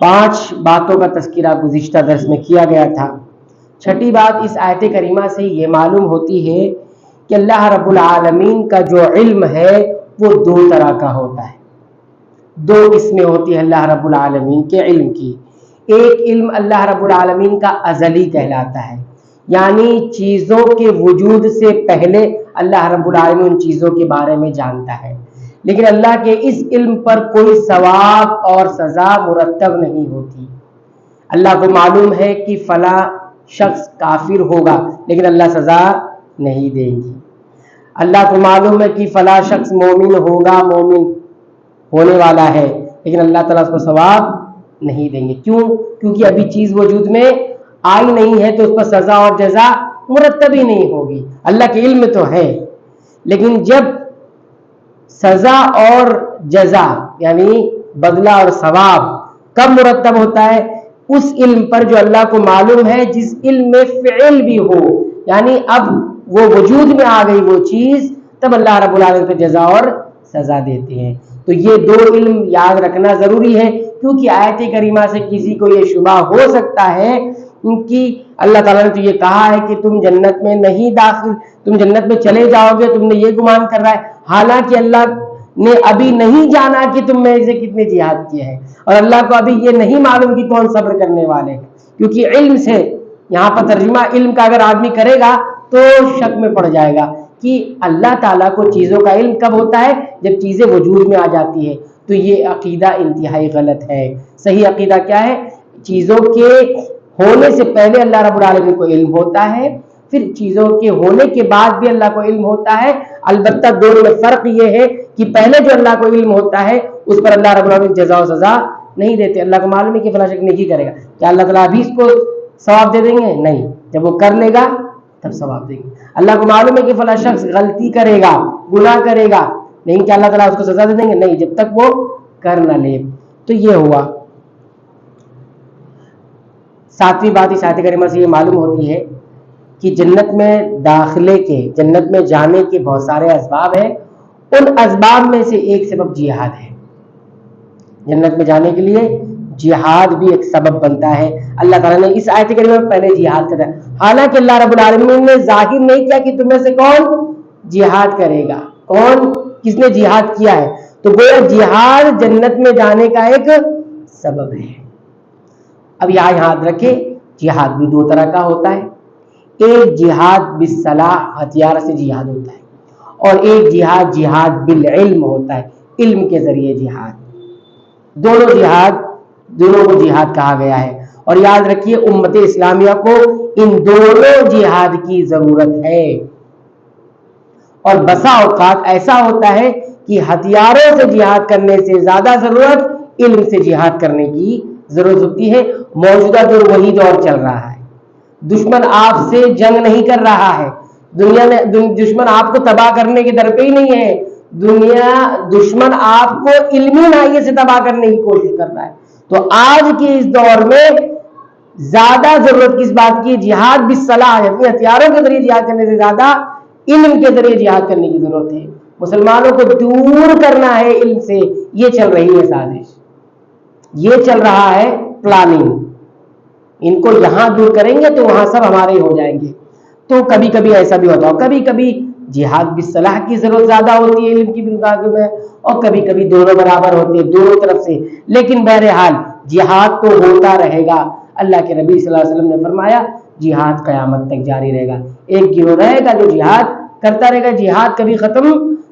5 باتوں کا تذکرہ گزشتہ درس میں کیا گیا تھا۔ چھٹی بات اس آیت کریمہ سے یہ معلوم ہوتی ہے کہ اللہ رب العالمین کا جو علم ہے وہ 2 طرح کا ہوتا ہے، 2 قسمیں ہوتی ہیں اللہ رب العالمین کے علم کی۔ ایک علم اللہ رب العالمین کا ازلی کہلاتا ہے، یعنی چیزوں کے وجود سے پہلے اللہ رب العالمین ان چیزوں کے بارے میں جانتا ہے، لیکن اللہ کے اس علم پر کوئی ثواب اور سزا مرتب نہیں ہوتی۔ اللہ کو معلوم ہے کہ فلاں شخص کافر ہوگا لیکن اللہ سزا نہیں دیں گی۔ اللہ کو معلوم ہے کہ فلاں شخص مومن ہوگا، مومن ہونے والا ہے، لیکن اللہ تعالیٰ اس کو ثواب نہیں دیں گے۔ کیوں؟ کیونکہ ابھی چیز وجود میں آئی نہیں ہے تو اس پر سزا اور جزا مرتب ہی نہیں ہوگی۔ اللہ کے علم میں تو ہے، لیکن جب سزا اور جزا یعنی بدلہ اور ثواب کب مرتب ہوتا ہے؟ اس علم پر جو اللہ کو معلوم ہے، جس علم میں فعل بھی ہو، یعنی اب وہ وجود میں آ گئی وہ چیز، تب اللہ رب العالمین کو جزا اور سزا دیتے ہیں۔ تو یہ 2 علم یاد رکھنا ضروری ہے، کیونکہ آیت کریمہ سے کسی کو یہ شبہ ہو سکتا ہے کہ اللہ تعالیٰ نے تو یہ کہا ہے کہ تم جنت میں نہیں داخل، تم جنت میں چلے جاؤ گے، تم نے یہ گمان کر رہا ہے، حالانکہ اللہ نے ابھی نہیں جانا کہ تم میں سے کتنے جہاد کیے ہیں، اور اللہ کو ابھی یہ نہیں معلوم کہ کون صبر کرنے والے ہیں، کیونکہ علم سے یہاں پر ترجمہ علم کا اگر آدمی کرے گا تو شک میں پڑ جائے گا کہ اللہ تعالیٰ کو چیزوں کا علم کب ہوتا ہے؟ جب چیزیں وجود میں آ جاتی ہے۔ تو یہ عقیدہ انتہائی غلط ہے۔ صحیح عقیدہ کیا ہے؟ چیزوں کے ہونے سے پہلے اللہ رب العالمین کو علم ہوتا ہے، پھر چیزوں کے ہونے کے بعد بھی اللہ کو علم ہوتا ہے۔ البتہ دونوں میں فرق یہ ہے کہ پہلے جو اللہ کو علم ہوتا ہے اس پر اللہ رب العالمین جزا و سزا نہیں دیتے۔ اللہ کو معلوم ہے کہ فلاں شخص نیکی کرے گا، کیا اللہ تعالیٰ ابھی اس کو ثواب دے دیں گے؟ نہیں، جب وہ کر لے گا تب ثواب دیں گے۔ اللہ کو معلوم ہے کہ فلاں شخص غلطی کرے گا، گناہ کرے گا، لیکن کیا اللہ تعالیٰ اس کو سزا دے دیں گے؟ نہیں، جب تک وہ کر نہ لے۔ تو یہ ہوا۔ 7ویں بات اس آیت کریمہ سے یہ معلوم ہوتی ہے کہ جنت میں داخلے کے، جنت میں جانے کے بہت سارے اسباب ہیں، ان اسباب میں سے ایک سبب جہاد ہے۔ جنت میں جانے کے لیے جہاد بھی ایک سبب بنتا ہے۔ اللہ تعالیٰ نے اس آیت کریمہ میں پہلے جہاد کرا، حالانکہ اللہ رب العالمین نے ظاہر نہیں کیا کہ تم میں سے کون جہاد کرے گا، کون کس نے جہاد کیا ہے، تو گویا جہاد جنت میں جانے کا ایک سبب ہے۔ اب یہاں یاد رکھے، جہاد بھی 2 طرح کا ہوتا ہے۔ ایک جہاد بالسلاح، ہتھیار سے جہاد ہوتا ہے، اور ایک جہاد جہاد بالعلم ہوتا ہے، علم کے ذریعے جہاد۔ دونوں کو جہاد کہا گیا ہے، اور یاد رکھیے امت اسلامیہ کو ان دونوں جہاد کی ضرورت ہے۔ اور بسا اوقات ایسا ہوتا ہے کہ ہتھیاروں سے جہاد کرنے سے زیادہ ضرورت علم سے جہاد کرنے کی ضرورت ہوتی ہے۔ موجودہ دور وہی دور چل رہا ہے۔ دشمن آپ سے جنگ نہیں کر رہا ہے، دنیا میں دشمن آپ کو تباہ کرنے کے در پہ ہی نہیں ہے، دشمن آپ کو علمی ناحیے سے تباہ کرنے کی کوشش کر رہا ہے۔ تو آج کے اس دور میں زیادہ ضرورت کس بات کی؟ جہاد بالصلاح، یعنی ہتھیاروں کے ذریعے جہاد کرنے سے زیادہ علم کے ذریعے جہاد کرنے کی ضرورت ہے۔ مسلمانوں کو دور کرنا ہے علم سے، یہ چل رہی ہے سازش، یہ چل رہا ہے پلاننگ۔ ان کو یہاں دور کریں گے تو وہاں سب ہمارے ہو جائیں گے۔ تو کبھی کبھی ایسا بھی ہوتا ہے، کبھی کبھی جہاد بالصلاح کی ضرورت زیادہ ہوتی ہے علم کی بنیاد میں، اور کبھی کبھی دونوں برابر ہوتے ہیں دونوں طرف سے، لیکن بہرحال جہاد تو ہوتا رہے گا۔ اللہ کے نبی صلی اللہ علیہ وسلم نے فرمایا جہاد قیامت تک جاری رہے گا، ایک گروہ رہے گا جو جہاد کرتا رہے گا، جہاد کبھی ختم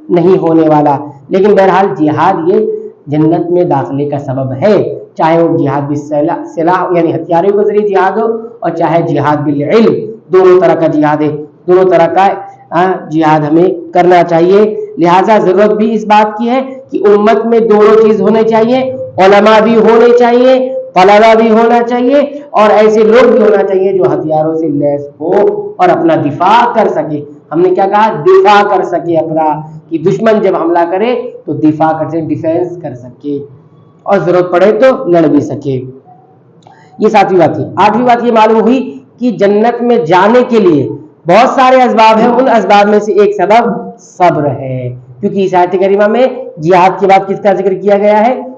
نہیں ہونے والا۔ لیکن بہرحال جہاد یہ جنت میں داخلے کا سبب ہے، چاہے وہ جہاد بالسلاح یعنی ہتھیاروں کے ذریعے جہاد ہو، اور چاہے جہاد بالعلم، دونوں طرح کا جہاد ہے، دونوں طرح کا جہاد ہمیں کرنا چاہیے۔ لہٰذا ضرورت بھی اس بات کی ہے کہ امت میں دونوں چیز ہونے چاہیے، علماء بھی ہونے چاہیے، طلباء بھی ہونا چاہیے، اور ایسے لوگ بھی ہونا چاہیے جو ہتھیاروں سے لیس ہو اور اپنا دفاع کر سکے۔ ہم نے کیا کہا؟ دفاع کر سکے اپنا، کہ دشمن جب حملہ کرے تو دفاع کر سکے، ڈیفینس کر سکے، اور ضرورت پڑے تو لڑ بھی سکے۔ یہ 7ویں بات تھی۔ 8ویں بات یہ معلوم ہوئی کہ جنت میں جانے کے لیے بہت سارے اسباب ہیں، ان اسباب میں سے ایک سبب صبر ہے، کیونکہ اس آیت کریمہ میں جہاد کے بعد کس کا ذکر کیا گیا ہے؟